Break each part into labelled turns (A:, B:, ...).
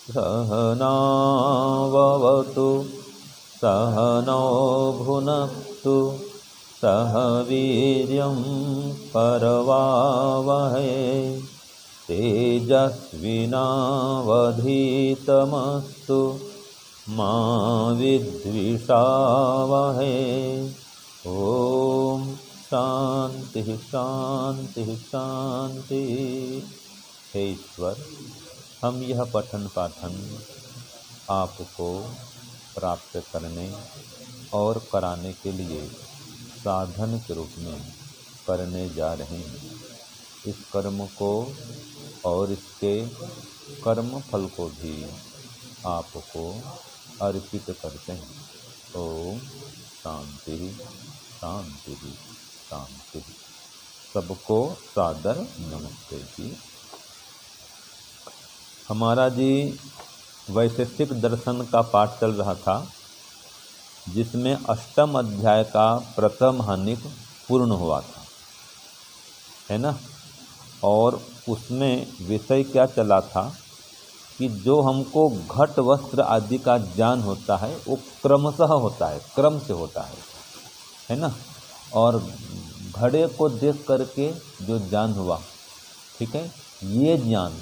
A: सहनाववतु सहनौ भुनक्तु सह वीर्यं करवावहै तेजस्विनावधीतमस्तु मा विद्विषावहै। ओम शांति शांति शांति। हे ईश्वर, हम यह पठन पाठन आपको प्राप्त करने और कराने के लिए साधन के रूप में करने जा रहे हैं। इस कर्म को और इसके कर्म फल को भी आपको अर्पित करते हैं। ओम शांति शांति शांति। सबको सादर नमस्ते जी। हमारा जी वैशेषिक दर्शन का पाठ चल रहा था, जिसमें अष्टम अध्याय का प्रथम हानिक पूर्ण हुआ था, है ना। और उसमें विषय क्या चला था कि जो हमको घट वस्त्र आदि का ज्ञान होता है वो क्रमशः होता है, क्रम से होता है ना। और घड़े को देख करके जो ज्ञान हुआ, ठीक है, ये ज्ञान,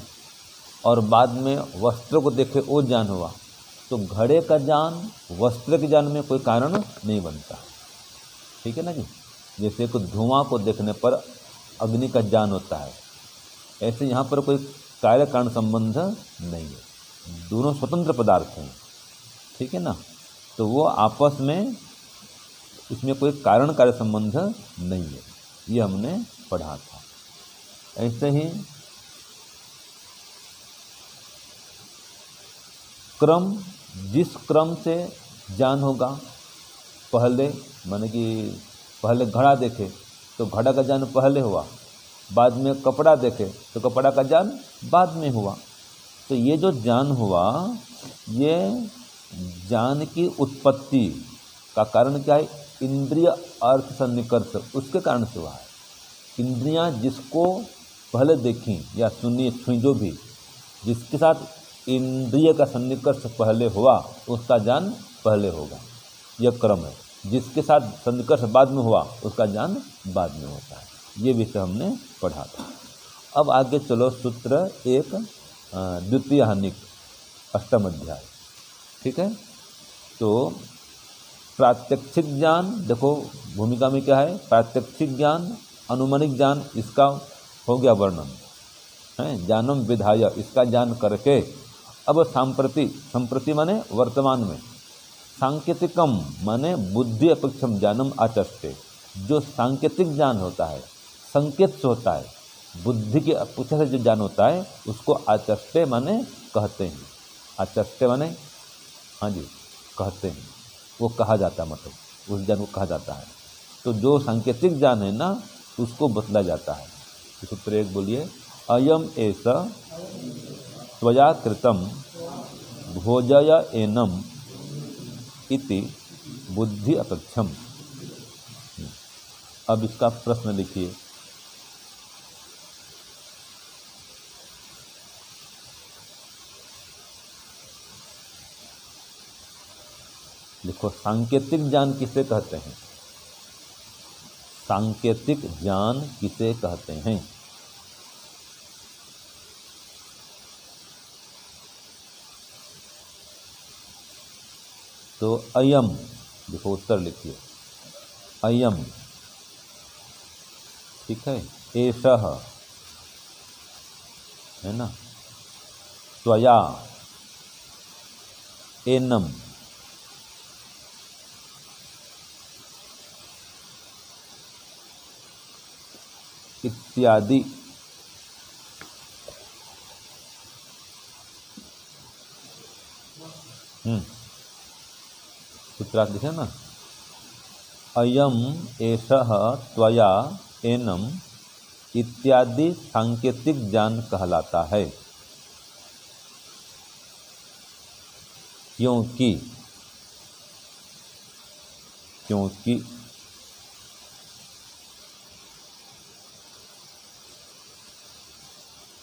A: और बाद में वस्त्र को देखे वो ज्ञान हुआ, तो घड़े का ज्ञान वस्त्र के ज्ञान में कोई कारण नहीं बनता, ठीक है ना जी। जैसे कि धुआं को देखने पर अग्नि का ज्ञान होता है, ऐसे यहाँ पर कोई कार्य कारण संबंध नहीं है, दोनों स्वतंत्र पदार्थ हैं, ठीक है ना। तो वो आपस में, इसमें कोई कारण कार्य संबंध नहीं है, ये हमने पढ़ा था। ऐसे ही क्रम, जिस क्रम से ज्ञान होगा, पहले माने कि पहले घड़ा देखे तो घड़ा का ज्ञान पहले हुआ, बाद में कपड़ा देखे तो कपड़ा का ज्ञान बाद में हुआ। तो ये जो ज्ञान हुआ, ये ज्ञान की उत्पत्ति का कारण क्या है? इंद्रिय अर्थ सन्निकर्ष, उसके कारण से हुआ है। इंद्रियां जिसको पहले देखी या सुनी जो भी, जिसके साथ इंद्रिय का सन्निकर्ष पहले हुआ उसका ज्ञान पहले होगा, यह क्रम है। जिसके साथ सन्निकर्ष बाद में हुआ उसका ज्ञान बाद में होता है। ये विषय हमने पढ़ा था। अब आगे चलो, सूत्र एक द्वितीय हानिक अष्टम अध्याय, ठीक है। तो प्रात्यक्षिक ज्ञान, देखो भूमिका में क्या है, प्रात्यक्षिक ज्ञान, अनुमानिक ज्ञान, इसका हो गया वर्णन है। ज्ञानम विधाय, इसका ज्ञान करके अब संप्रति माने वर्तमान में, सांकेतिकम माने बुद्धि अपेक्षम ज्ञानम आचष्टे, जो सांकेतिक ज्ञान होता है, संकेत से होता है, बुद्धि की अपेक्षा से जो ज्ञान होता है उसको आचष्टे माने कहते हैं। आचष्टे माने हाँ जी कहते हैं, वो कहा जाता है, मतलब उस ज्ञान को कहा जाता है। तो जो सांकेतिक ज्ञान है ना, उसको बतला जाता है। तो सूत्र एक बोलिए, अयम ऐसा त्वया कृतम भोजय एनम इति बुद्धि अपेक्षम। अब इसका प्रश्न लिखिए। लिखो, सांकेतिक ज्ञान किसे कहते हैं? सांकेतिक ज्ञान किसे कहते हैं? तो अयम, देखो उत्तर लिखिए, अयम, ठीक है, एषः, है ना, त्वया एनम, इत्यादि, सूत्रार्थ लिखे ना, अयम एषः त्वया एनम इत्यादि सांकेतिक ज्ञान कहलाता है, क्योंकि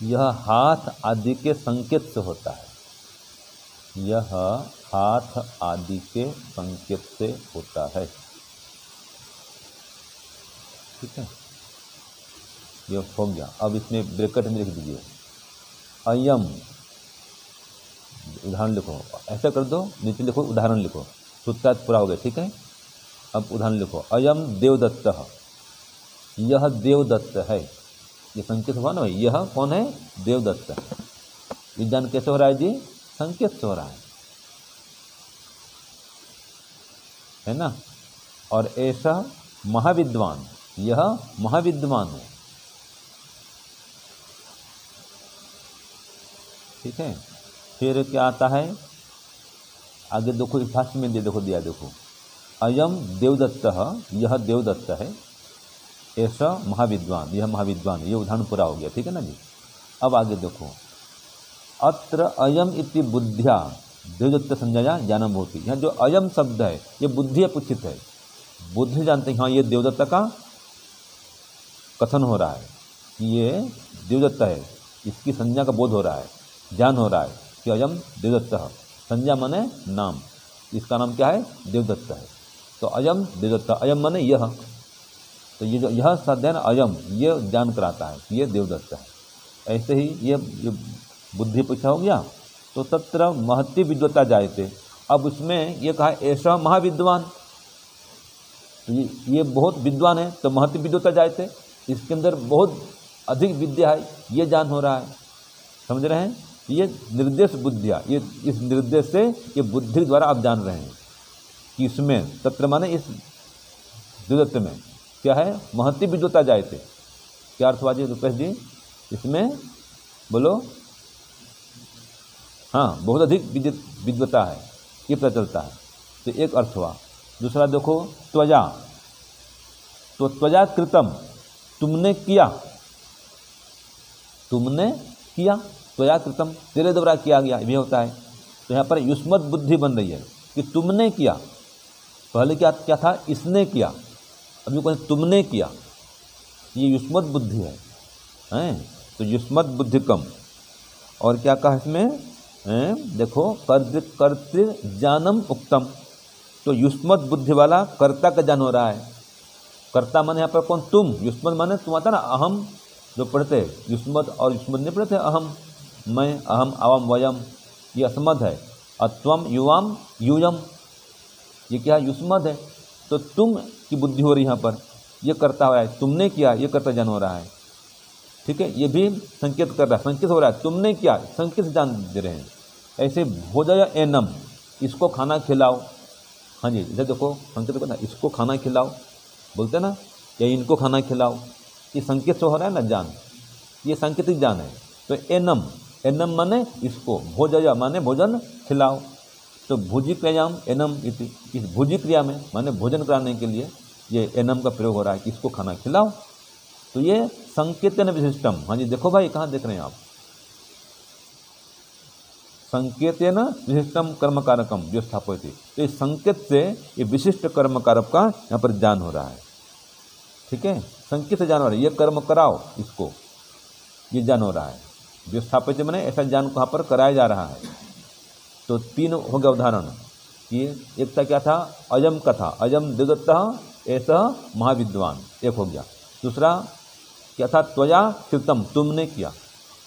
A: यह हाथ आदि के संकेत से होता है। यह हाथ आदि के संकेत से होता है। ठीक है, ये हो गया। अब इसमें ब्रैकेट में लिख दीजिए अयम, उदाहरण लिखो, ऐसा कर दो, नीचे लिखो उदाहरण लिखो, सूत्रार्थ पूरा हो गया। ठीक है, अब उदाहरण लिखो अयम देवदत्तः, यह देवदत्त है। ये संकेत हुआ ना भाई, यह कौन है? देवदत्त। विज्ञान कैसे हो रहा है जी? संकेत से हो रहा है ना। और ऐसा महाविद्वान, यह महाविद्वान है। ठीक है, फिर क्या आता है आगे देखो, इस भाष्य में देखो दिया, देखो अयम देवदत्तः, यह देवदत्त है, ऐसा महाविद्वान, यह महाविद्वान, ये उदाहरण पूरा हो गया। ठीक है ना जी। अब आगे देखो, अत्र अयम इति बुद्धिया देवदत्त संज्ञाया ज्ञानम होती। यहाँ जो अयम शब्द है ये बुद्धि अपेक्षित है, बुद्धि जानते हैं हाँ ये देवदत्त का कथन हो रहा है कि ये देवदत्त है, इसकी संज्ञा का बोध हो रहा है, ज्ञान हो रहा है कि अयम देवदत्त। संज्ञा माने नाम, इसका नाम क्या है? देवदत्त है। तो अयम देवदत्त, अयम माने यह, तो ये जो यह शब्द है ना अयम, ये ज्ञान कराता है कि ये देवदत्त है। ऐसे ही ये बुद्धि परीक्षा हो गया। तो तत्र महति विद्वता जायते, अब उसमें ये कहा ऐसा महाविद्वान, तो ये बहुत विद्वान है, तो महति विद्वता जायते, इसके अंदर बहुत अधिक विद्या है, ये ज्ञान हो रहा है। समझ रहे हैं? ये निर्देश बुद्धिया, ये इस निर्देश से ये बुद्धि द्वारा आप जान रहे हैं कि इसमें तत्र माने इस देवदत्त में क्या है? महति विद्वता जायते। क्या अर्थ हुआ जी रुपेश जी इसमें? बोलो। हाँ, बहुत अधिक विद्वता है, ये पता चलता है। तो एक अर्थ हुआ। दूसरा देखो त्वजा, तो त्वजा कृतम, तुमने किया, तुमने किया, त्वया कृतम, तेरे द्वारा किया गया, ये होता है। तो यहाँ पर युष्मत बुद्धि बन रही है कि तुमने किया। पहले क्या था? इसने किया, अभी कौन? तुमने किया, ये युष्मत बुद्धि है, हैं? तो युष्मत बुद्धि कम। और क्या कहा इसमें? देखो कर्तृ ज्ञानम उक्तम, तो युष्मत बुद्धि वाला कर्ता का ज्ञान हो रहा है। कर्ता माने यहाँ पर कौन? तुम। युष्मत माने तुम आता ना, अहम जो पढ़ते हैं, युष्मत और युष्मत नहीं पढ़ते, अहम, मैं, अहम, अवम, वयम, ये असमद है। अत्वम, युवाम, यूयम, ये क्या? युष्मत है। तो तुम की बुद्धि हो रही यहाँ पर, ये कर्ता हो रहा है, तुमने किया, ये कर्ता ज्ञान हो रहा है। ठीक है, ये भी संकेत कर रहा है, संकेत हो रहा है, तुमने क्या, संकेत जान दे रहे हैं। ऐसे भोजय एनम, इसको खाना खिलाओ। हाँ जी, इधर देखो संकेत करना, इसको खाना खिलाओ बोलते ना, या इनको खाना खिलाओ, ये संकेत से हो रहा है ना ज्ञान, ये सांकेतिक ज्ञान है। तो एनम, एनम माने इसको, भोजय माने भोजन खिलाओ। तो भुजी क्रियाम एनम इति, इस भुजी क्रिया में माने भोजन कराने के लिए ये एनम का प्रयोग हो रहा है कि इसको खाना खिलाओ। तो ये संकेतन विशिष्टम। हाँ जी, देखो भाई कहाँ देख रहे हैं आप? संकेतेन विशिष्टम कर्म कारकम जो स्थापयति, तो इस संकेत से ये विशिष्ट कर्म कारक का यहाँ पर ज्ञान हो रहा है। ठीक है, संकेत से ज्ञान हो रहा है, ये कर्म कराओ इसको, ये ज्ञान हो रहा है। जो स्थापित मैंने ऐसा ज्ञान को यहाँ पर कराया जा रहा है। तो तीन हो गया उदाहरण। ये एक था क्या था? अयम का था, अयम देवदत्तः ऐसा महाविद्वान, एक हो गया। दूसरा क्या था? त्वया कृतम, तुमने किया।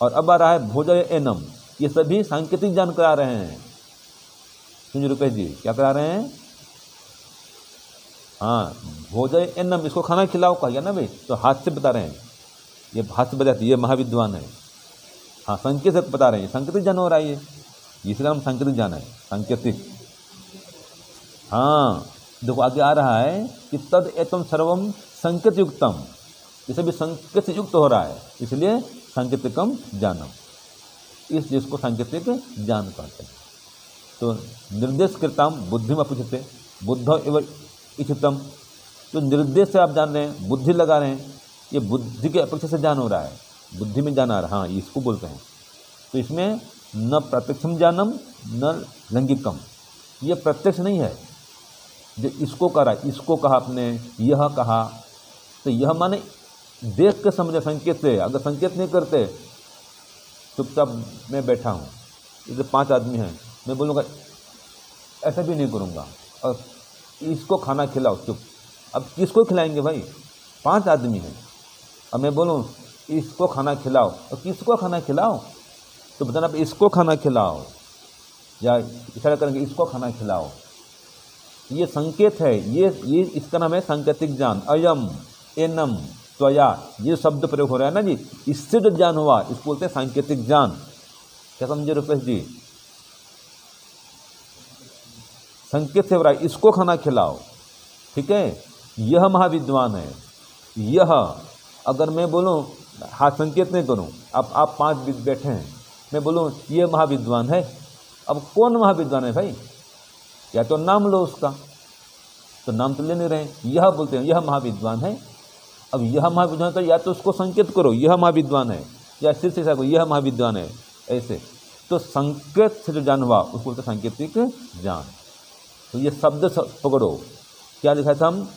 A: और अब आ रहा है भोजय एनम, ये सभी सांकेतिक ज्ञान करा रहे हैं। सुनिए रुपेश जी, क्या करा रहे हैं? हाँ, भोजय एनम, इसको खाना खिलाओ कहा गया ना भाई, तो हाथ से बता रहे हैं, ये हाथ से बताते ये महाविद्वान है। हाँ, संकेत से बता रहे हैं, सांकेतिक ज्ञान हो रहा है ये, इसलिए हम सांकेतिक ज्ञान है, सांकेतिक। हाँ देखो आगे आ रहा है कि तद एतम सर्वम संकेत युक्तम, ये सभी संकेत से युक्त हो रहा है, इसलिए सांकेतिकम ज्ञानम, इसलिए इसको सांकेतिक ज्ञान कहते हैं। तो निर्देश कृताम बुद्धि में पूछते, बुद्ध एवं इच्छितम, तो निर्देश से आप जान रहे हैं, बुद्धि लगा रहे हैं, ये बुद्धि के अपेक्षा से ज्ञान हो रहा है, बुद्धि में ज्ञान आ रहा है। हाँ, इसको बोलते हैं। तो इसमें न प्रत्यक्षम ज्ञानम न लैंगिकम, ये प्रत्यक्ष नहीं है जो इसको करा, इसको कहा आपने, यह कहा, तो यह माने देख के समझे संकेत से। अगर संकेत नहीं करते, चुपचाप मैं बैठा हूँ, इधर 5 आदमी हैं, मैं बोलूँगा ऐसा भी नहीं करूँगा, और इसको खाना खिलाओ, चुप। अब किसको खिलाएंगे भाई, 5 आदमी हैं। अब मैं बोलूँ इसको खाना खिलाओ, और किसको खाना खिलाओ, तो बताना आप इसको खाना खिलाओ, या इशारा करेंगे इसको खाना खिलाओ। ये संकेत है, ये इसका नाम है सांकेतिक ज्ञान। अयम, एनम, त्वया, ये शब्द प्रयोग हो रहा है ना जी, इससे जो ज्ञान हुआ इसको बोलते हैं सांकेतिक ज्ञान। क्या समझे रुपेश जी? संकेत से हो रहा है, इसको खाना खिलाओ, ठीक है, यह महाविद्वान है। यह, अगर मैं बोलूँ, हाथ संकेत नहीं करूँ, आप 5 बैठे हैं, मैं बोलूँ ये महाविद्वान है। अब कौन महाविद्वान है भाई, या तो नाम लो उसका, तो नाम तो ले नहीं रहे, यह बोलते हैं यह महाविद्वान है। अब यह महाविद्वान, तो या तो उसको संकेत करो यह महाविद्वान है, या सिर से को यह महाविद्वान है, ऐसे। तो संकेत से जो ज्ञान हुआ उसको बोलते सांकेतिक ज्ञान। तो ये शब्द पकड़ो, क्या लिखा था हम,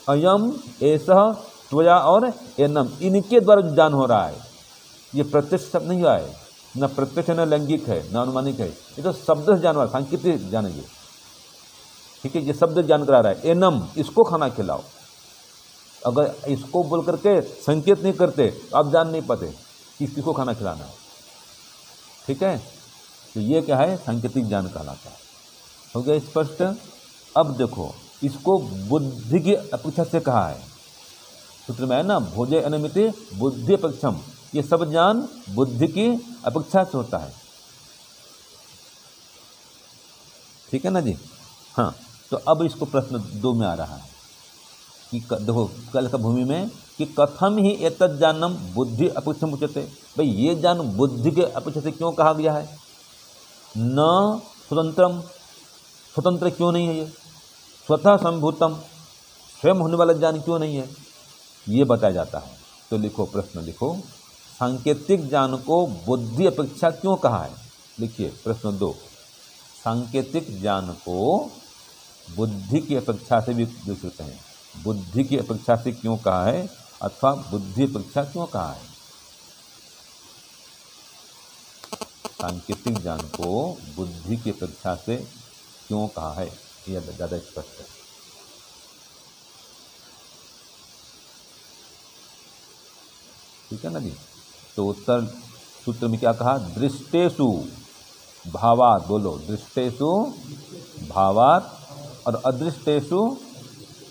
A: अयम, ऐसा, त्वया और एनम, इनके द्वारा जो ज्ञान हो रहा है। ये प्रत्यक्ष शब्द नहीं हुआ है, न प्रत्यक्ष न लैंगिक है न अनुमानिक है, ये तो शब्द से ज्ञान हुआ, सांकेतिक ज्ञान है ये, ठीक है। ये शब्द ज्ञान करा रहा है, एनम, इसको खाना खिलाओ। अगर इसको बोल करके संकेत नहीं करते तो आप जान नहीं पाते कि किसको खाना खिलाना है, ठीक है। तो ये क्या है, सांकेतिक ज्ञान कहलाता है। हो गया स्पष्ट? अब देखो, इसको बुद्धि की अपेक्षा से कहा है, सूत्र में है ना, भोजे अनुमिति बुद्धि अपेक्षम, ये सब ज्ञान बुद्धि की अपेक्षा से होता है, ठीक है ना जी। हाँ, तो अब इसको प्रश्न 2 में आ रहा है कि देखो कल का भूमि में कि कथम ही एतत् ज्ञानम बुद्धि अपेक्षम उच्यते। भाई ये ज्ञान बुद्धि के अपेक्षा से क्यों कहा गया है? न स्वतंत्रम, स्वतंत्र क्यों नहीं है ये? स्वतः संभूतम, स्वयं होने वाला ज्ञान क्यों नहीं है? ये बताया जाता है। तो लिखो, प्रश्न लिखो, सांकेतिक ज्ञान को बुद्धि अपेक्षा क्यों कहा है? लिखिए प्रश्न 2, सांकेतिक ज्ञान को बुद्धि की अपेक्षा से भी देख सकते हैं, बुद्धि की अपेक्षा से क्यों कहा है, अथवा बुद्धि अपेक्षा क्यों कहा है? सांकेतिक ज्ञान को बुद्धि की अपेक्षा से क्यों कहा है, यह ज़्यादा स्पष्ट है। ठीक है ना जी। तो उत्तर सूत्र में क्या कहा, दृष्टेषु भावात, बोलो दृष्टेषु भावात और अदृष्टेषु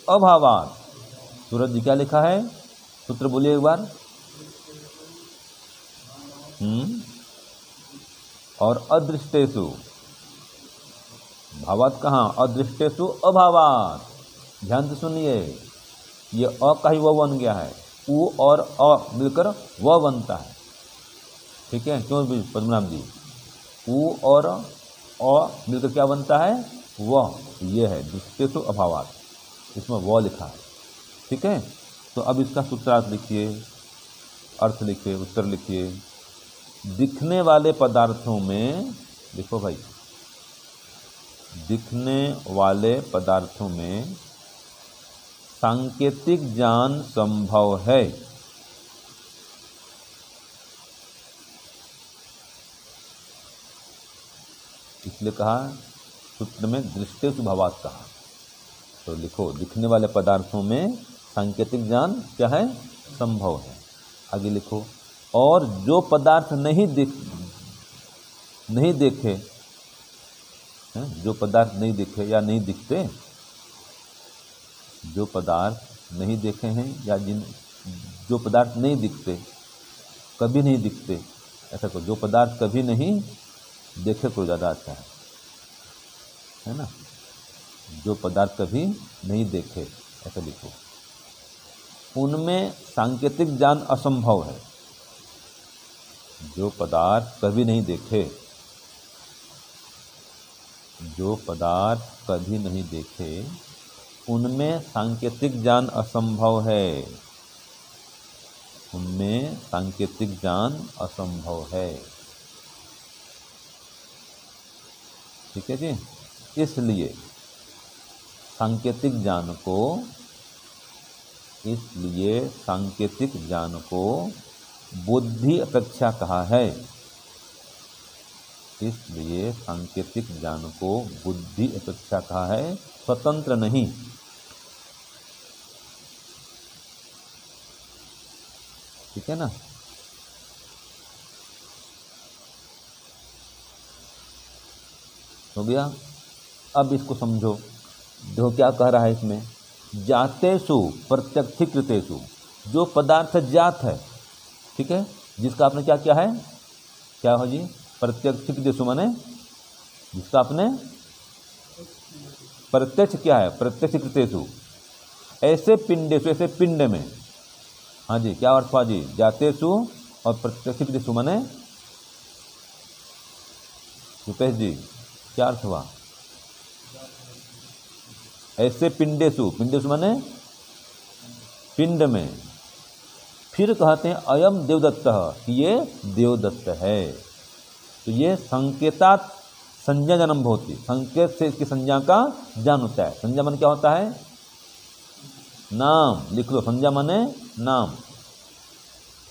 A: अभावात। सूरज जी क्या लिखा है, सूत्र बोलिए एक बार। और अदृष्टेषु भावात कहाँ, अदृष्टेषु अभावात। ध्यान से सुनिए, ये अ का ही व बन गया है, उ और अ मिलकर व बनता है, ठीक है। क्यों पद्मनाभ जी, उ और अ मिलकर क्या बनता है, व। ये है दृष्टेषु अभावात, इसमें व लिखा है, ठीक है। तो अब इसका सूत्रार्थ लिखिए, अर्थ लिखिए, उत्तर लिखिए। दिखने वाले पदार्थों में, देखो भाई, दिखने वाले पदार्थों में सांकेतिक ज्ञान संभव है। इसलिए कहा सूत्र में दृष्टेषु भावात कहा। तो लिखो, दिखने वाले पदार्थों में सांकेतिक ज्ञान क्या है, संभव है। आगे लिखो, और जो पदार्थ नहीं देखे, जो पदार्थ नहीं दिखे या नहीं दिखते, जो पदार्थ नहीं देखे हैं या जो पदार्थ नहीं दिखते, कभी नहीं दिखते, ऐसा को जो पदार्थ कभी नहीं देखे को ज़्यादा अच्छा है ना। जो पदार्थ कभी नहीं देखे, ऐसा लिखो। उनमें सांकेतिक ज्ञान असंभव है। जो पदार्थ कभी नहीं देखे, जो पदार्थ कभी नहीं देखे, उनमें सांकेतिक ज्ञान असंभव है। उनमें सांकेतिक ज्ञान असंभव है, ठीक है जी। इसलिए सांकेतिक ज्ञान को बुद्धि अपेक्षा कहा है। इसलिए सांकेतिक ज्ञान को बुद्धि अपेक्षा कहा है, स्वतंत्र नहीं। ठीक है ना। हो गया। अब इसको समझो, देखो क्या कह रहा है इसमें, जातेषु प्रत्यक्षीकृतेषु, जो पदार्थ जात है, ठीक है, जिसका आपने क्या किया है, क्या हो जी, प्रत्यक्षीकृतेषु माने जिसका आपने प्रत्यक्ष किया है, प्रत्यक्षीकृतेषु, ऐसे पिंडेषु, ऐसे पिंड में। हाँ जी, क्या अर्थ हुआ जी, जातेषु और प्रत्यक्षीकृतेषु माने रुपेश जी क्या अर्थ हुआ, ऐसे पिंडेषु, पिंडेषु माने पिंड में। फिर कहते हैं अयम देवदत्त, ये देवदत्त है। तो ये संकेतात संज्ञा जन्म भवति, संकेत से इसकी संज्ञा का ज्ञान होता है। संज्ञा मन क्या होता है, नाम, लिख लो, संज्ञा माने नाम।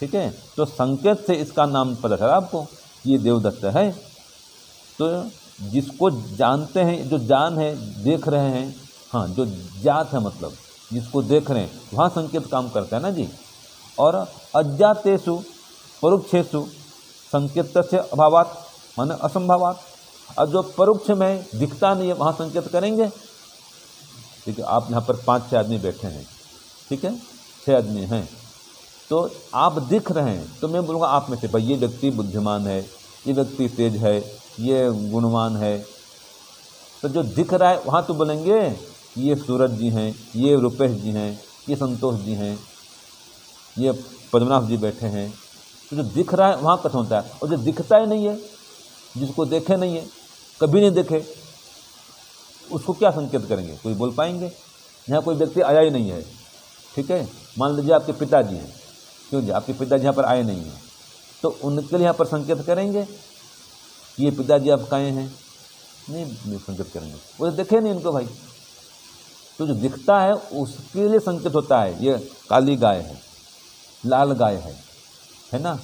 A: ठीक है, तो संकेत से इसका नाम पता चला आपको, ये देवदत्त है। तो जिसको जानते हैं, जो जान है, देख रहे हैं, हाँ, जो जात है मतलब जिसको देख रहे हैं, वहाँ संकेत काम करता है ना जी। और अज्ञातेषु परोक्षेषु संकेतस्य अभावात् माने असंभावात्, और जो परोक्ष में दिखता नहीं है वहाँ संकेत करेंगे। ठीक है, आप यहाँ पर 5-6 आदमी बैठे हैं, ठीक है, 6 आदमी हैं, तो आप दिख रहे हैं, तो मैं बोलूँगा आप में से भाई ये व्यक्ति बुद्धिमान है, ये व्यक्ति तेज है, ये गुणवान है। तो जो दिख रहा है वहाँ तो बोलेंगे ये सूरज जी हैं, ये रुपेश जी हैं, ये संतोष जी हैं, ये पद्मनाभ जी बैठे हैं। तो जो दिख रहा है वहाँ कथन होता है, और जो दिखता ही नहीं है, जिसको देखे नहीं है, कभी नहीं देखे, उसको क्या संकेत करेंगे, कोई बोल पाएंगे। यहाँ कोई व्यक्ति आया ही नहीं है, ठीक है, मान लीजिए आपके पिताजी हैं, क्यों जी आपके पिताजी यहाँ पर आए नहीं हैं, तो उनके लिए यहाँ पर संकेत करेंगे कि ये पिताजी आप आए हैं, नहीं संकेत करेंगे, वो देखे नहीं उनको भाई। तो जो दिखता है उसके लिए संकेत होता है, ये काली गाय है, लाल गाय है ना,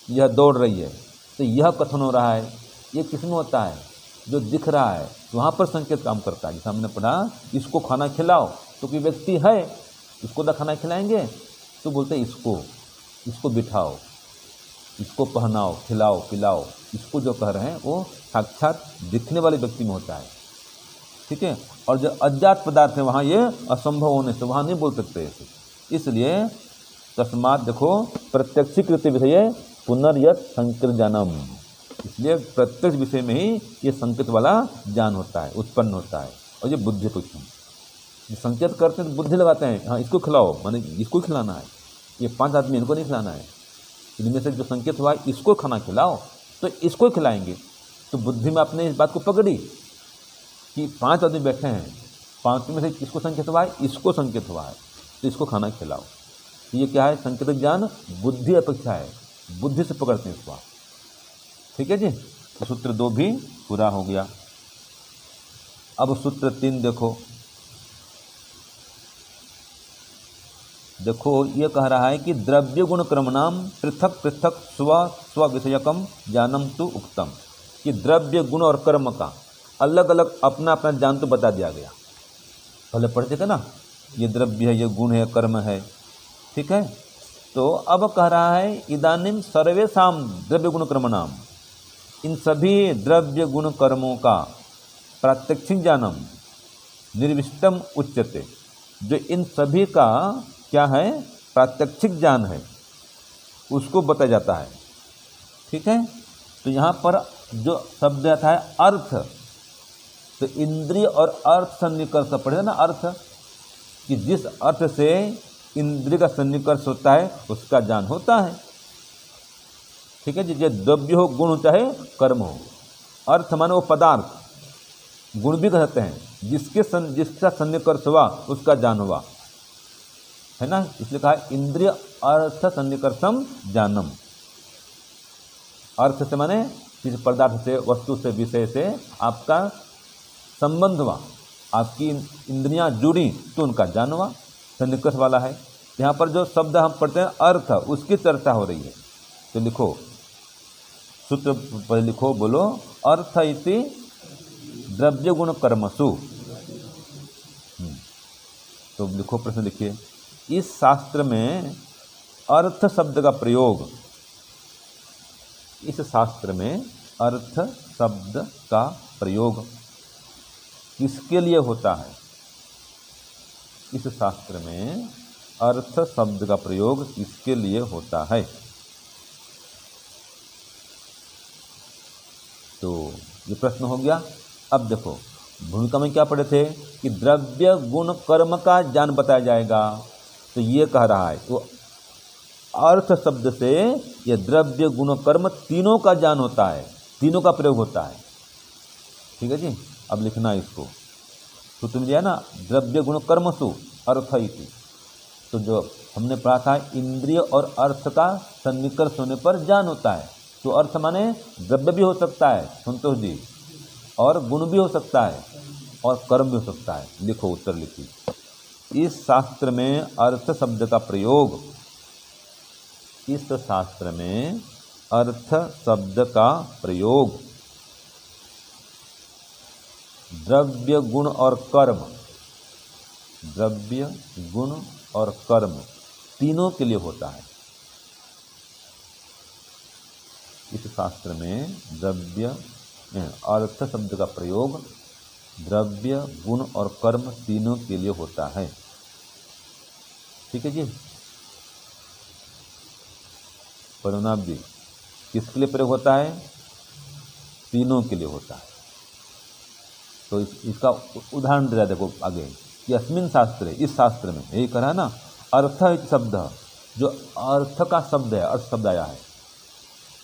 A: यह दौड़ रही है, तो यह कथन हो रहा है। ये किसमें होता है, जो दिख रहा है, तो वहाँ पर संकेत काम करता है। जैसे हमने पढ़ा, इसको खाना खिलाओ, तो कोई व्यक्ति है, इसको तो खाना खिलाएंगे, तो बोलते हैं इसको बिठाओ, इसको पहनाओ, खिलाओ पिलाओ, इसको जो कह रहे हैं वो साक्षात दिखने वाले व्यक्ति में होता है। ठीक है, और जो अज्ञात पदार्थ है वहाँ ये असंभव होने से वहाँ नहीं बोल सकते ऐसे। इसलिए तस्मात् देखो प्रत्यक्षीकृत विषय पुनर्यत संकृत जानम, इसलिए प्रत्यक्ष विषय में ही ये संकेत वाला ज्ञान होता है, उत्पन्न होता है। और ये बुद्धि पुष्टि, ये संकेत करते हैं तो बुद्धि लगाते हैं, हाँ इसको खिलाओ, माने इसको खिलाना है, ये 5 आदमी इनको नहीं खिलाना है, इनमें से जो संकेत हुआ है इसको खाना खिलाओ, तो इसको खिलाएंगे। तो बुद्धि में आपने इस बात को पकड़ी कि 5 आदमी बैठे हैं, 5 में से किसको संकेत हुआ है, इसको संकेत हुआ है, तो इसको खाना खिलाओ। तो ये क्या है, संकेत ज्ञान बुद्धि अपेक्षा है, बुद्धि से पकड़ते हैं इसको। ठीक है जी, तो सूत्र 2 भी पूरा हो गया। अब सूत्र 3 देखो, ये कह रहा है कि द्रव्य गुण क्रमणाम पृथक पृथक स्व विषयकम ज्ञानम तु उक्तम, कि द्रव्य गुण और कर्म का अलग अलग अपना अपना ज्ञान तो बता दिया गया। पहले पढ़ते थे ना, ये द्रव्य है, ये गुण है, कर्म है, ठीक है। तो अब कह रहा है इदानीम सर्वेषाम द्रव्य गुण कर्मणाम, इन सभी द्रव्य गुण कर्मों का प्रात्यक्षिक ज्ञानम निर्विष्टम उच्यते, जो इन सभी का क्या है, प्रात्यक्षिक ज्ञान है, उसको बताया जाता है। ठीक है, तो यहाँ पर जो शब्द आता है अर्थ, तो इंद्रिय और अर्थ सन्निकर्ष पढ़े ना, अर्थ कि जिस अर्थ से इंद्रिय का सन्निकर्ष होता है उसका ज्ञान होता है। ठीक है जी, जो द्रव्य हो, गुण हो, चाहे कर्म हो, अर्थ माने वो पदार्थ, गुण भी कहते हैं, जिसका सन्निकर्ष हुआ उसका ज्ञान हुआ, है ना। इसलिए कहा इंद्रिय अर्थ सन्निकर्षम ज्ञानम। अर्थ से माने किसी पदार्थ से, वस्तु से, विषय से आपका संबंध हुआ, आपकी इंद्रियां जुड़ी तो उनका ज्ञान हुआ, सन्निकर्ष वाला है। यहाँ पर जो शब्द हम पढ़ते हैं अर्थ, उसकी चर्चा हो रही है। तो लिखो सूत्र पर लिखो, बोलो। अर्थ इति द्रव्य गुण कर्मसु। तो लिखो, प्रश्न लिखिए। इस शास्त्र में अर्थ शब्द का प्रयोग, इस शास्त्र में अर्थ शब्द का प्रयोग किसके लिए होता है? इस शास्त्र में अर्थ शब्द का प्रयोग किसके लिए होता है? तो ये प्रश्न हो गया। अब देखो, भूमिका में क्या पढ़े थे कि द्रव्य गुण कर्म का ज्ञान बताया जाएगा। तो ये कह रहा है तो अर्थ शब्द से ये द्रव्य गुण कर्म तीनों का ज्ञान होता है, तीनों का प्रयोग होता है। ठीक है जी। अब लिखना इसको, तो तुम दिया ना, द्रव्य गुण कर्मसु अर्थ इति। तो जो हमने पढ़ा था, इंद्रिय और अर्थ का सन्निकर्ष होने पर ज्ञान होता है। तो अर्थ माने द्रव्य भी हो सकता है संतोष जी, और गुण भी हो सकता है, और कर्म भी हो सकता है। लिखो, उत्तर लिखिए। इस शास्त्र में अर्थ शब्द का प्रयोग, इस शास्त्र में अर्थ शब्द का प्रयोग द्रव्य गुण और कर्म, द्रव्य गुण और कर्म तीनों के लिए होता है। इस शास्त्र में द्रव्य अर्थ शब्द का प्रयोग द्रव्य गुण और कर्म तीनों के लिए होता है। ठीक है जी। पद्मनाभ जी, किसके लिए प्रयोग होता है? तीनों के लिए होता है। तो इसका उदाहरण दिया, देखो आगे कि अस्मिन शास्त्रे, इस शास्त्र में यही कहा ना, अर्थ इति शब्द, जो अर्थ का शब्द है, अर्थ शब्द आया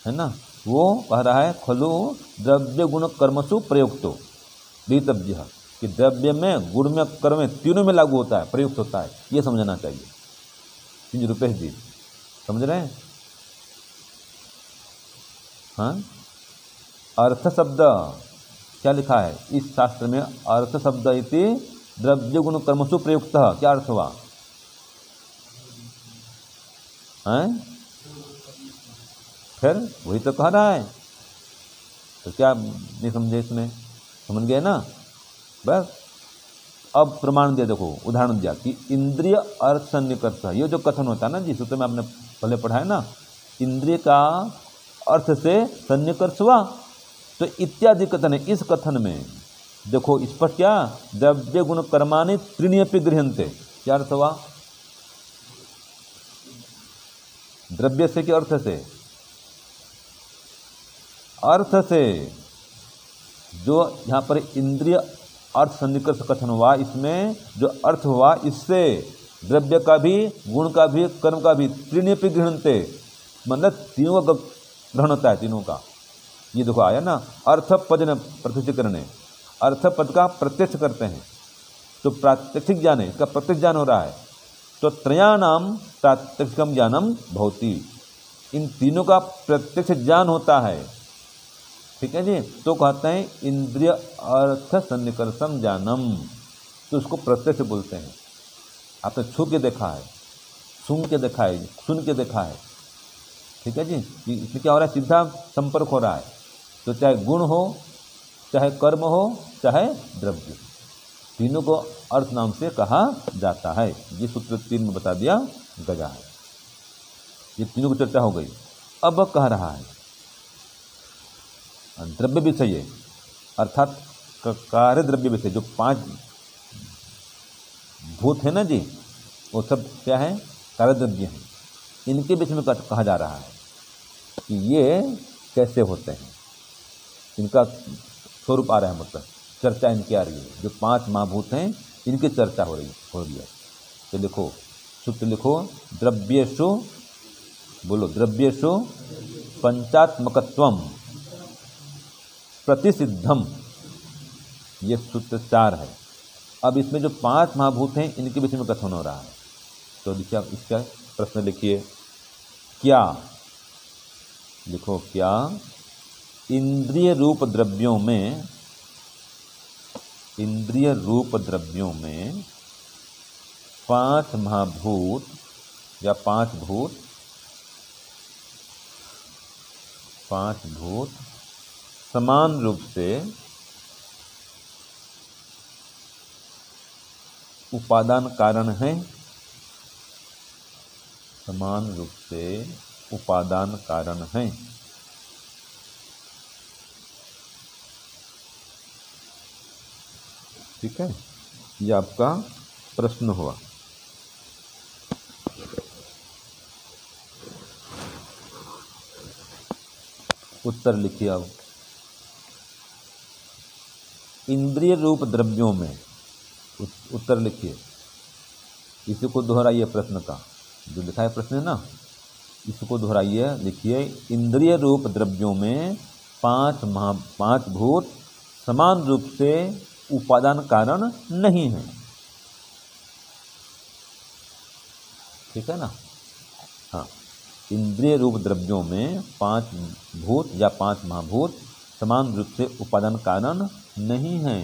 A: है ना, वो कह रहा है खलु द्रव्य गुण कर्मसु प्रयुक्तो वेतव्य, कि द्रव्य में, गुण में, कर्म में, तीनों में लागू होता है, प्रयुक्त होता है। ये समझना चाहिए। तीन रुपये जी, समझ रहे हैं? हाँ, अर्थ शब्द क्या लिखा है इस शास्त्र में? अर्थ शब्द इति द्रव्य गुण कर्मसु प्रयुक्त। क्या अर्थ हुआ? फिर वही तो कह रहा है, तो क्या नहीं समझे इसमें? समझ गए ना? बस अब प्रमाण दिया, देखो उदाहरण दिया कि इंद्रिय अर्थ सन्निकर्ष। ये जो कथन होता है ना जी, सूत्र में आपने पहले पढ़ा है ना, इंद्रिय का अर्थ से सन्निकर्ष हुआ, तो इत्यादि कथन है। इस कथन में देखो स्पष्ट, क्या द्रव्य गुण कर्माणि त्रीणि अपि गृह्यन्ते। क्या अर्थ हुआ? द्रव्य से कि अर्थ से? अर्थ से। जो यहाँ पर इंद्रिय अर्थ सन्निकर्ष कथन हुआ, इसमें जो अर्थ हुआ, इससे द्रव्य का भी, गुण का भी, कर्म का भी, त्रीणि अपि गृह्यन्ते, मतलब तीनों का ग्रहण होता है, तीनों का। ये देखो आया ना, अर्थ पद न प्रत्यक्ष करने, अर्थ पद का प्रत्यक्ष करते हैं तो प्रात्यक्षिक ज्ञान है, इसका प्रत्यक्ष ज्ञान हो रहा है। तो त्रयाणाम प्रात्यक्षिकम ज्ञानम भवति, इन तीनों का प्रत्यक्ष ज्ञान होता है। ठीक है जी। तो कहते हैं इंद्रिय अर्थ सन्निकर्षम ज्ञानम, तो उसको प्रत्यक्ष बोलते हैं। आपने छू के देखा है, सूंघ के देखा है, सुन के देखा है। ठीक है जी। इसमें क्या हो रहा है? सीधा संपर्क हो रहा है। तो चाहे गुण हो, चाहे कर्म हो, चाहे द्रव्य, तीनों को अर्थ नाम से कहा जाता है। ये सूत्र 3 में बता दिया गया है। ये तीनों की चर्चा हो गई। अब कह रहा है द्रव्य विषय, अर्थात कार्य द्रव्य विषय, जो 5 भूत है ना जी, वो सब क्या है? कार्य द्रव्य हैं। इनके बीच में कहा जा रहा है कि ये कैसे होते हैं, इनका स्वरूप आ रहा है, मतलब चर्चा इनकी आ रही है। जो 5 महाभूत हैं, इनकी चर्चा हो रही है। तो लिखो, सूत्र लिखो, द्रव्येषु, बोलो, द्रव्येषु पंचात्मकत्वम प्रतिसिद्धम। ये सूत्र 4 है। अब इसमें जो 5 महाभूत हैं, इनके बीच में कथन हो रहा है। तो देखिए, आप इसका प्रश्न लिखिए, क्या, लिखो, क्या इंद्रिय रूप द्रव्यों में, इंद्रिय रूप द्रव्यों में 5 महाभूत या 5 भूत 5 भूत समान रूप से उपादान कारण हैं, समान रूप से उपादान कारण हैं। ठीक है, ये आपका प्रश्न हुआ। उत्तर लिखिए अब। इंद्रिय रूप द्रव्यों में, उत्तर लिखिए, इसी को दोहराइए प्रश्न का, जो लिखा है प्रश्न है ना, इसको दोहराइए, लिखिए इंद्रिय रूप द्रव्यों में 5 भूत समान रूप से उपादान कारण नहीं है। ठीक है ना। हाँ, इंद्रिय रूप द्रव्यों में 5 भूत या 5 महाभूत समान रूप से उपादान कारण नहीं है।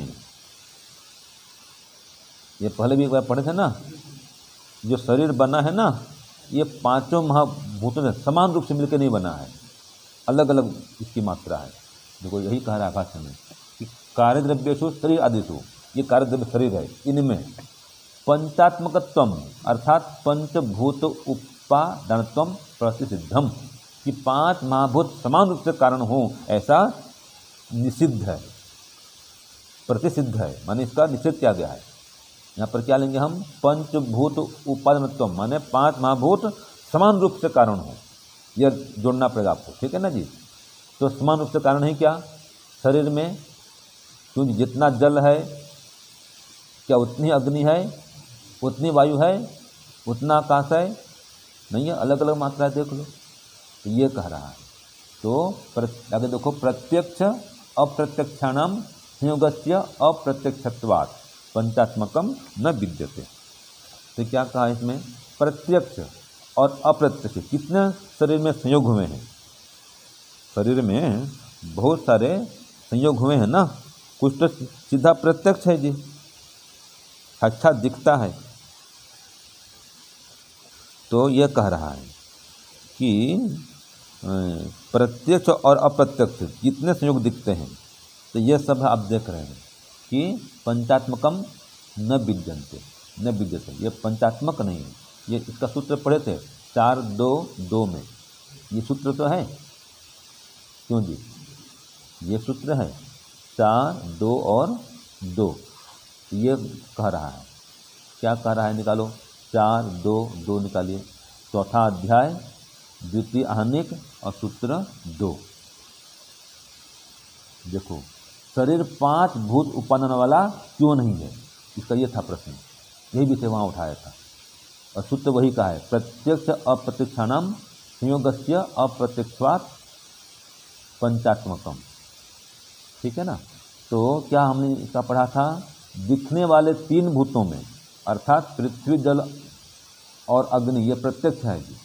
A: ये पहले भी एक बार पढ़े थे ना, जो शरीर बना है ना, ये 5 महाभूतों से समान रूप से मिलकर नहीं बना है, अलग अलग इसकी मात्रा है। देखो यही कह रहा है भाष्य में कि कार्य द्रव्येषु शरीर आदिषु, ये कार्य द्रव्य शरीर है, इनमें पंचात्मकत्वम अर्थात पंचभूत उपादानत्वम प्रतिसिद्धम, कि 5 महाभूत समान रूप से कारण हो ऐसा निषिद्ध है, प्रतिसिद्ध है, माने इसका निषेध किया गया है। यहाँ पर क्या लेंगे हम, पंचभूत उपादानत्व, माने 5 महाभूत समान रूप से कारण हो, यह जोड़ना पड़ेगा आपको। ठीक है ना जी। तो समान रूप से कारण है क्या, शरीर में, क्योंकि जितना जल है क्या उतनी अग्नि है, उतनी वायु है, उतना आकाश है, नहीं है, अलग अलग मात्रा देख लो। तो ये कह रहा है। तो आगे देखो, प्रत्यक्ष अप्रत्यक्षाणाम संयोगस्य अप्रत्यक्षत्वात् पंचात्मकम न विद्यते। तो क्या कहा इसमें, प्रत्यक्ष और अप्रत्यक्ष कितने शरीर में संयोग हुए हैं, शरीर में बहुत सारे संयोग हुए हैं ना, कुछ तो सीधा प्रत्यक्ष है जी, अच्छा दिखता है। तो यह कह रहा है कि प्रत्यक्ष और अप्रत्यक्ष जितने संयोग दिखते हैं, तो ये सब आप देख रहे हैं कि पंचात्मकम न विद्यन्ते, न विद्यते, ये पंचात्मक नहीं है। ये इसका सूत्र पढ़े थे 4-2-2 में, ये सूत्र तो है, क्यों जी, ये सूत्र है 4-2 और 2। ये कह रहा है, क्या कह रहा है, निकालो, 4-2-2 निकालिए, चौथा अध्याय द्वितीय आहनिक और सूत्र 2। देखो, शरीर 5 भूत उपादान वाला क्यों नहीं है, इसका ये था प्रश्न, यही विषय वहाँ उठाया था, और सूत्र वही का है, प्रत्यक्ष अप्रत्यक्षाणाम संयोगस्य अप्रत्यक्षात् पंचात्मकम। ठीक है ना। तो क्या हमने इसका पढ़ा था, दिखने वाले 3 भूतों में अर्थात पृथ्वी जल और अग्नि ये प्रत्यक्ष है जी,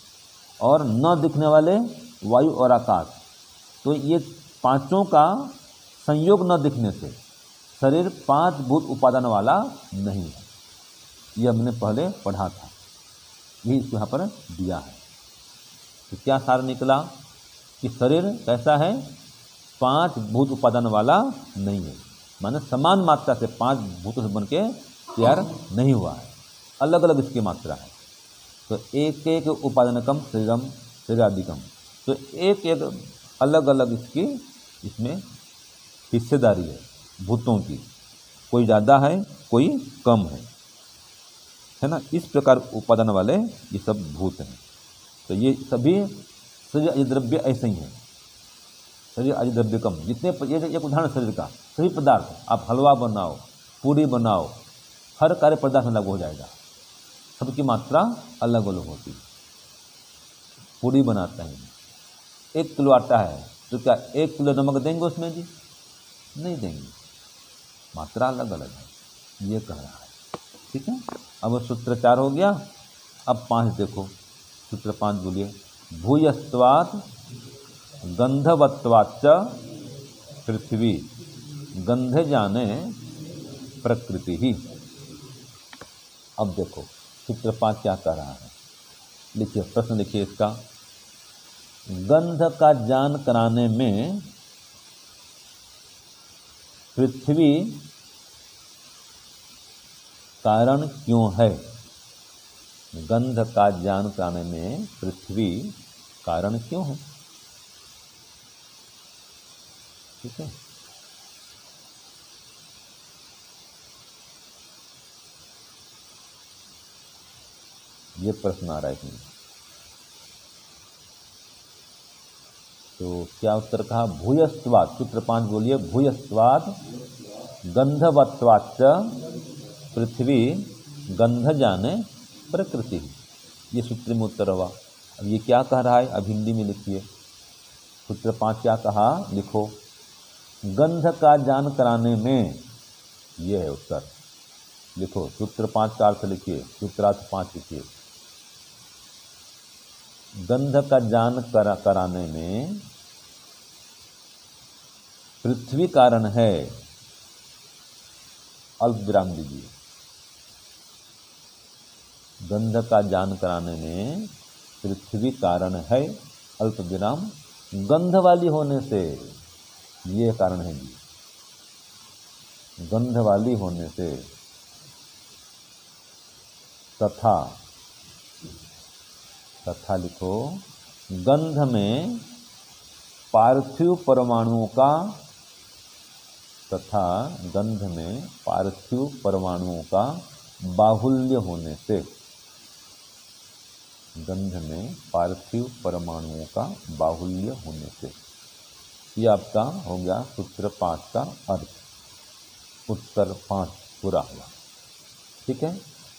A: और न दिखने वाले वायु और आकाश, तो ये पांचों का संयोग न दिखने से शरीर 5 भूत उपादान वाला नहीं है। ये हमने पहले पढ़ा था, यही इसको यहाँ पर दिया है। तो क्या सार निकला कि शरीर कैसा है, 5 भूत उपादान वाला नहीं है, माने समान मात्रा से 5 भूतों से बन के तैयार नहीं हुआ है, अलग अलग इसकी मात्रा है। तो एक एक उपादानकम शरीरम शरीरादिकम, तो एक एक अलग अलग इसकी इसमें हिस्सेदारी है भूतों की, कोई ज़्यादा है कोई कम है ना। इस प्रकार उपादान वाले ये सब भूत हैं। तो ये सभी शरीर आदि द्रव्य ऐसे ही हैं, शरीर आदि द्रव्य कम, जितने एक उदाहरण शरीर का, सभी पदार्थ आप हलवा बनाओ, पूरी बनाओ, हर कार्य पदार्थ में लागू हो जाएगा, सबकी मात्रा अलग अलग होती है। पूरी बनाते हैं, 1 किलो आटा है, तो क्या 1 किलो नमक देंगे उसमें जी, नहीं देंगे, मात्रा अलग अलग है, ये कह रहा है। ठीक है, अब सूत्र 4 हो गया। अब 5 देखो, सूत्र 5 बोलिए, भूयस्त्वात् गंधवत्वाच्च पृथ्वी गंधे जाने प्रकृति ही। अब देखो सूत्र 5 क्या कह रहा है, लिखिए, प्रश्न लिखिए इसका, गंध का ज्ञान कराने में पृथ्वी कारण क्यों है? गंध का ज्ञान कराने में पृथ्वी कारण क्यों है? ठीक है। ये प्रश्न आ रहा है इसमें। तो क्या उत्तर कहा? भूयस्त्वात्, सूत्र 5 बोलिए। भूयस्त्वात् गंधवत्वाच्च पृथ्वी गंध जाने प्रकृति। ये सूत्र में उत्तर हुआ। अब ये क्या कह रहा है? अब हिंदी में लिखिए। सूत्र 5 क्या कहा? लिखो। गंध का ज्ञान कराने में, ये है उत्तर। लिखो, सूत्र 5 का अर्थ लिखिए, सूत्रार्थ 5 लिखिए। गंध का ज्ञान कराने में पृथ्वी कारण है। अल्प विराम दीजिए। गंध का ज्ञान कराने में पृथ्वी कारण है, अल्प विराम, गंध वाली होने से, ये कारण है जी। गंध वाली होने से, तथा, तथा लिखो, गंध में पार्थिव परमाणुओं का, तथा गंध में पार्थिव परमाणुओं का बाहुल्य होने से, गंध में पार्थिव परमाणुओं का बाहुल्य होने से। ये आपका हो गया सूत्र 5 का अर्थ। उत्तर 5 पूरा हुआ। ठीक है।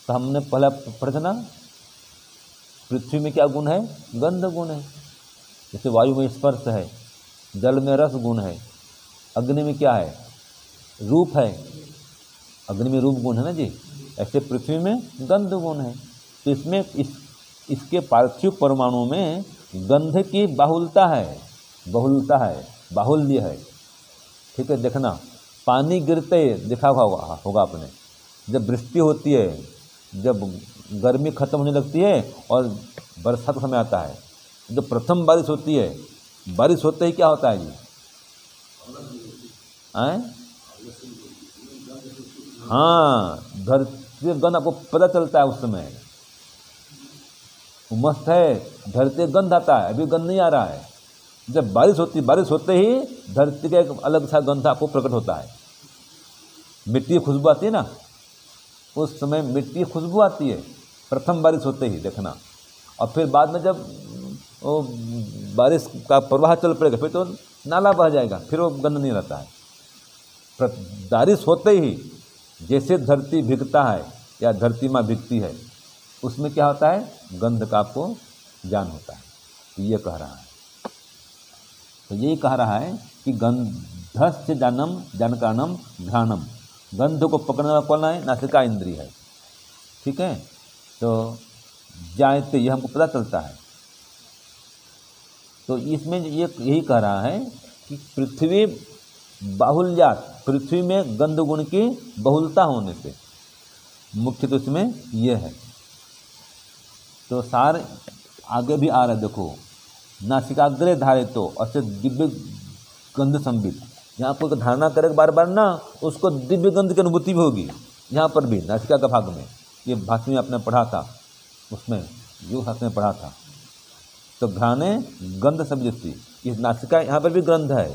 A: तो हमने पहला पढ़ा ना, पृथ्वी में क्या गुण है? गंध गुण है। जैसे वायु में स्पर्श है, जल में रस गुण है, अग्नि में क्या है? रूप है। अग्नि में रूप गुण है ना जी। ऐसे पृथ्वी में गंध गुण है। तो इसमें इसके पार्थिव परमाणुओं में गंध की बाहुलता है, बहुलता है, बाहुल्य है। ठीक है। देखना, पानी गिरते देखा होगा आपने, जब वृष्टि होती है, जब गर्मी खत्म होने लगती है और बरसात का समय आता है, जब प्रथम बारिश होती है, बारिश होते ही क्या होता है जी? हाँ, धरती गंध आपको पता चलता है। उस समय मस्त है, धरती गंध आता है। अभी गंध नहीं आ रहा है। जब बारिश होते ही धरती का एक अलग सा गंध आपको प्रकट होता है। मिट्टी की खुशबू आती है ना, उस समय मिट्टी की खुशबू आती है प्रथम बारिश होते ही, देखना। और फिर बाद में जब वो बारिश का प्रवाह चल पड़ेगा, फिर तो नाला बह जाएगा, फिर वो गंध नहीं रहता है। बारिश होते ही जैसे धरती भीगता है या धरती माँ भीगती है, उसमें क्या होता है? गंध का आपको ज्ञान होता है। तो ये कह रहा है, तो यही कह रहा है कि गंधस्य जानम जानकारणम घ्राणम। गंध को पकड़ने वाला कौन है? नासिका इंद्रिय है। ठीक है। तो जायते, ये हमको पता चलता है। तो इसमें ये यही कह रहा है कि पृथ्वी बाहुल्यात, पृथ्वी में गंध गुण की बहुलता होने से, मुख्य तो इसमें ये है। तो सार आगे भी आ रहा है, देखो। नासिकाग्रे धारितो अस्य दिव्य गंध संबित। यहाँ पर धारणा करेगा बार बार ना, उसको दिव्य गंध की अनुभूति भी होगी। यहाँ पर भी नासिका का भाग में, ये भाषण में आपने पढ़ा था, उसमें योग शास्त्र में पढ़ा था। तो घ्राणे गंध संबित, इस नासिका यहाँ पर भी गंध है।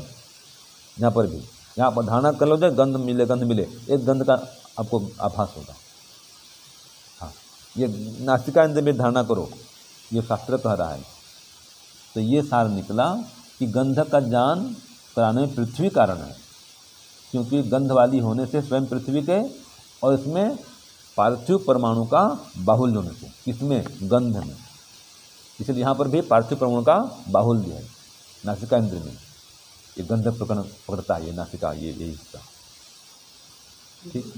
A: यहाँ पर भी, यहाँ पर धारणा कर लो, गंध मिले, गंध मिले, एक गंध का आपको आभास होगा। हाँ, ये नासिका इंद्र में धारणा करो, ये शास्त्र कह रहा है। तो ये सार निकला कि गंध का ज्ञान कराने में पृथ्वी कारण है, क्योंकि गंध वाली होने से स्वयं पृथ्वी के, और इसमें पार्थिव परमाणु का बाहुल्य होने से, इसमें गंध में, इसलिए यहाँ पर भी पार्थिव परमाणु का बाहुल्य है नासिका इंद्र में। ये गंध पकड़ता है, ये नासिका, ये हिस्सा। ठीक,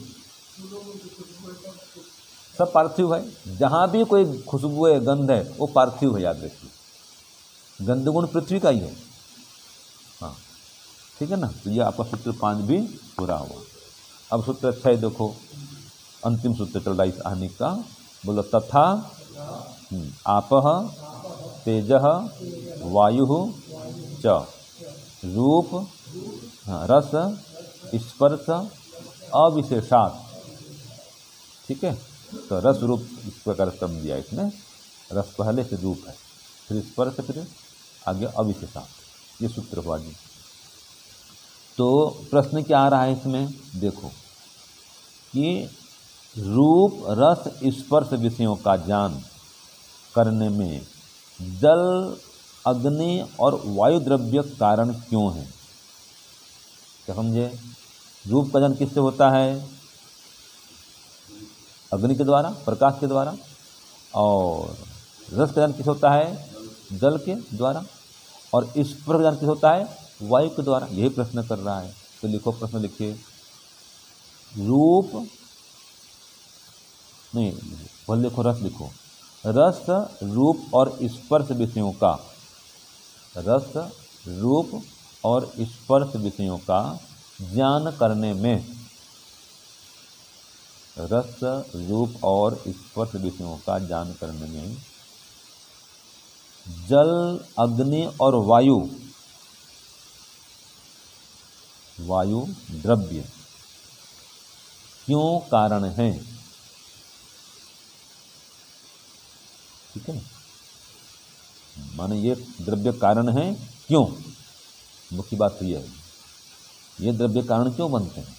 A: सब पार्थिव है। जहाँ भी कोई खुशबू है, गंध है, वो पार्थिव है, याद रखिए। गंध गुण पृथ्वी का ही है। हाँ, ठीक है ना। तो ये आपका सूत्र 5 भी पूरा हुआ। अब सूत्र 6 देखो, अंतिम सूत्र चल रहा है इस आहनिक का। बोलो, तथा आपः तेजः वायुः च रूप रस स्पर्श अविशेषात्। ठीक है, तो रस रूप इस प्रकार क्रम दिया इसमें, रस पहले से रूप है, फिर स्पर्श, फिर आगे अविशेषात्, ये सूत्र हुआ जी। तो प्रश्न क्या आ रहा है इसमें, देखो कि रूप रस स्पर्श विषयों का ज्ञान करने में जल अग्नि और वायु द्रव्य कारण क्यों है। क्या समझे, रूप का ज्ञान किससे होता है, अग्नि के द्वारा, प्रकाश के द्वारा, और रस का ज्ञान किस होता है, जल के द्वारा, और स्पर्श का ज्ञान किस होता है, वायु के द्वारा। यही प्रश्न कर रहा है। तो लिखो, प्रश्न लिखिए, रूप नहीं बोल, लिखो रस, लिखो रस रूप और स्पर्श विषयों का, रस रूप और स्पर्श विषयों का ज्ञान करने में, रस रूप और स्पर्श विषयों का ज्ञान करने में जल अग्नि और वायु द्रव्य क्यों कारण है। ठीक है ना, माने ये द्रव्य कारण है क्यों, मुख्य बात तो यह है, ये द्रव्य कारण क्यों बनते हैं।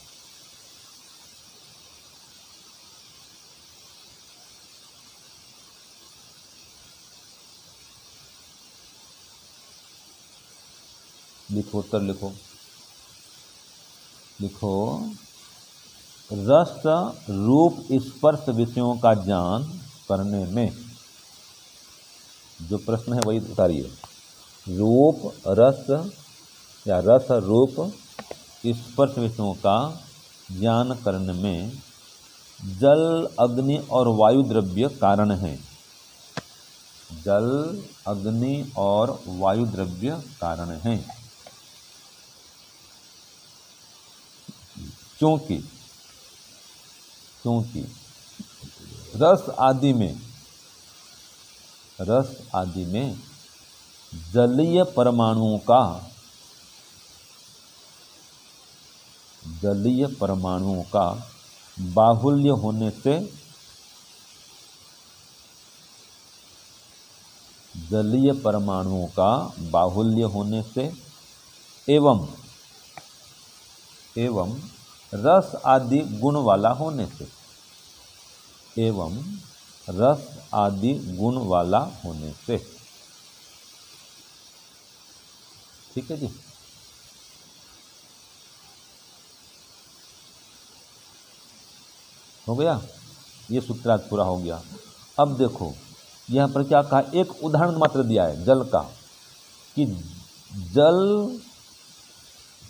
A: लिखो, उत्तर लिखो, लिखो रस रूप स्पर्श विषयों का ज्ञान करने में, जो प्रश्न है वही उतारिए, रूप रस या रस रूप स्पर्श विषयों का ज्ञान करने में जल अग्नि और वायु द्रव्य कारण हैं, जल अग्नि और वायु द्रव्य कारण हैं, क्योंकि रस आदि में जलीय परमाणुओं का बाहुल्य होने से, जलीय परमाणुओं का बाहुल्य होने से एवं रस आदि गुण वाला होने से, एवं रस आदि गुण वाला होने से। ठीक है जी, हो गया, ये सूत्रार्थ पूरा हो गया। अब देखो यहाँ पर क्या कहा, एक उदाहरण मात्र दिया है जल का, कि जल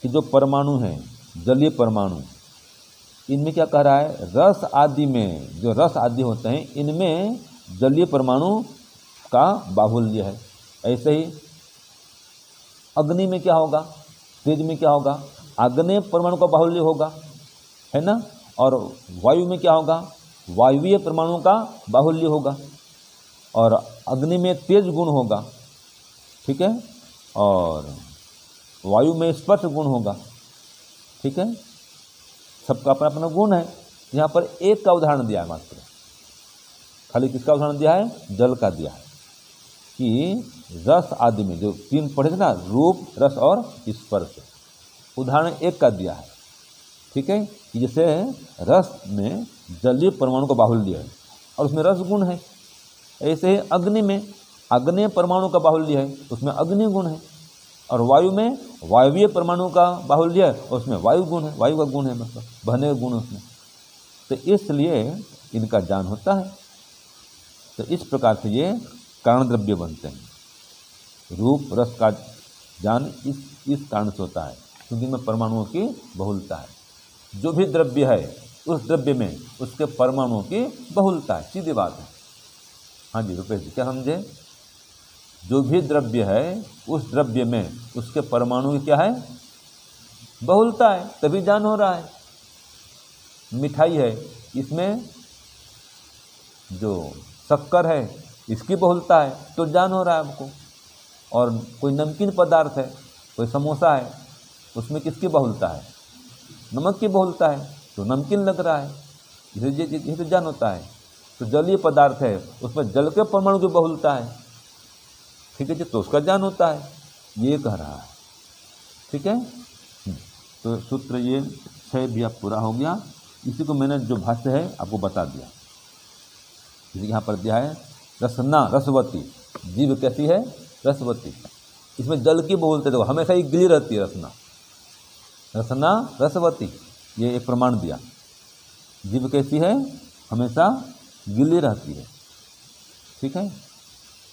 A: के जो परमाणु हैं, जलीय परमाणु, इनमें क्या कह रहा है, रस आदि में, जो रस आदि होते हैं इनमें जलीय परमाणु का बाहुल्य है। ऐसे ही अग्नि में क्या होगा, तेज में क्या होगा, आग्नेय परमाणु का बाहुल्य होगा, है ना, और वायु में क्या होगा, वायुवीय परमाणु का बाहुल्य होगा, और अग्नि में तेज गुण होगा, ठीक है, और वायु में स्पर्श गुण होगा। ठीक है, सबका अपना अपना गुण है। यहाँ पर एक का उदाहरण दिया है मात्र, खाली किसका उदाहरण दिया है, जल का दिया है, कि रस आदि में जो तीन पढ़े थे ना, रूप रस और स्पर्श, उदाहरण एक का दिया है। ठीक है, कि जैसे रस में जलीय परमाणु का बाहुल्य है और उसमें रस गुण है, ऐसे अग्नि में अग्नेय परमाणु का बाहुल्य है, उसमें अग्नि गुण है, और वायु में वायुवीय परमाणु का बाहुल्य है, उसमें वायु गुण है, वायु का गुण है, मतलब बहने गुण उसमें। तो इसलिए इनका ज्ञान होता है। तो इस प्रकार से ये कारण द्रव्य बनते हैं। रूप रस का ज्ञान इस कारण से होता है, क्योंकि में परमाणुओं की बहुलता है। जो भी द्रव्य है उस द्रव्य में उसके परमाणुओं की बहुलता है, सीधी बात है। हाँ जी रुपेश जी, क्या समझे, जो भी द्रव्य है उस द्रव्य में उसके परमाणु की क्या है, बहुलता है, तभी ज्ञान हो रहा है। मिठाई है, इसमें जो शक्कर है इसकी बहुलता है तो ज्ञान हो रहा है हमको। और कोई नमकीन पदार्थ है, कोई समोसा है, उसमें किसकी बहुलता है? नमक की बहुलता है तो नमकीन लग रहा है, ये तो ज्ञान होता है। तो जलीय पदार्थ है, उसमें जल के परमाणु की बहुलता है, ठीक है जी, तो उसका ज्ञान होता है, ये कह रहा है। ठीक है, तो सूत्र ये 6 भी अब पूरा हो गया। इसी को मैंने जो भाष्य है आपको बता दिया। जैसे यहाँ पर दिया है रसना रसवती, जीव कैसी है? रसवती। इसमें जल की बहुलता देखो, हमेशा ही गिली रहती है रसना, रसना रसवती, ये एक प्रमाण दिया। जीव कैसी है? हमेशा गिली रहती है। ठीक है,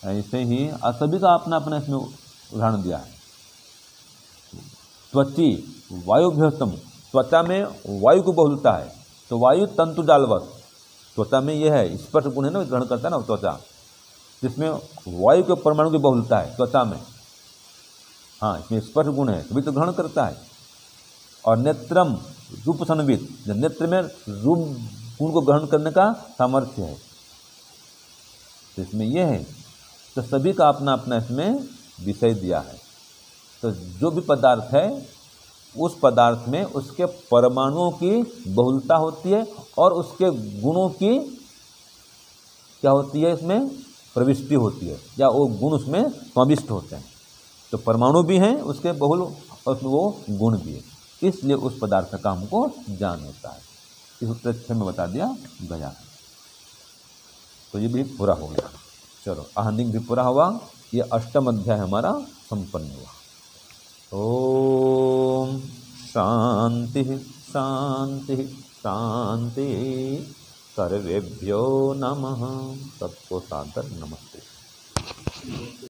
A: ऐसे ही सभी का अपना अपना इसमें उदाहरण दिया है। त्वची वायुभ्यस्तम, त्वचा में वायु को बहुलता है, तो वायु तंतु जालवत, त्वचा में यह है, स्पर्श गुण है ना, ग्रहण करता है ना त्वचा, जिसमें वायु के परमाणु की बहुलता है त्वचा में। हाँ, इसमें स्पर्श गुण है तभी तो ग्रहण करता है। और नेत्रम रूप संवित, नेत्र में रूप गुण को ग्रहण करने का सामर्थ्य है, तो इसमें यह है। तो सभी का अपना अपना इसमें विषय दिया है। तो जो भी पदार्थ है उस पदार्थ में उसके परमाणुओं की बहुलता होती है और उसके गुणों की क्या होती है? इसमें प्रविष्टि होती है, या वो गुण उसमें समाविष्ट होते हैं। तो परमाणु भी हैं उसके बहुल और उसमें वो गुण भी है, इसलिए उस पदार्थ का हमको ज्ञान होता है। इस उत्तर 6 में बता दिया गया। तो ये भी पूरा हो गया। चलो, आहनिक भी पूरा हुआ। ये 8वां अध्याय हमारा संपन्न हुआ। ओम शांति शांति शांति। सर्वेभ्यो नमः। सबको सादर नमस्ते।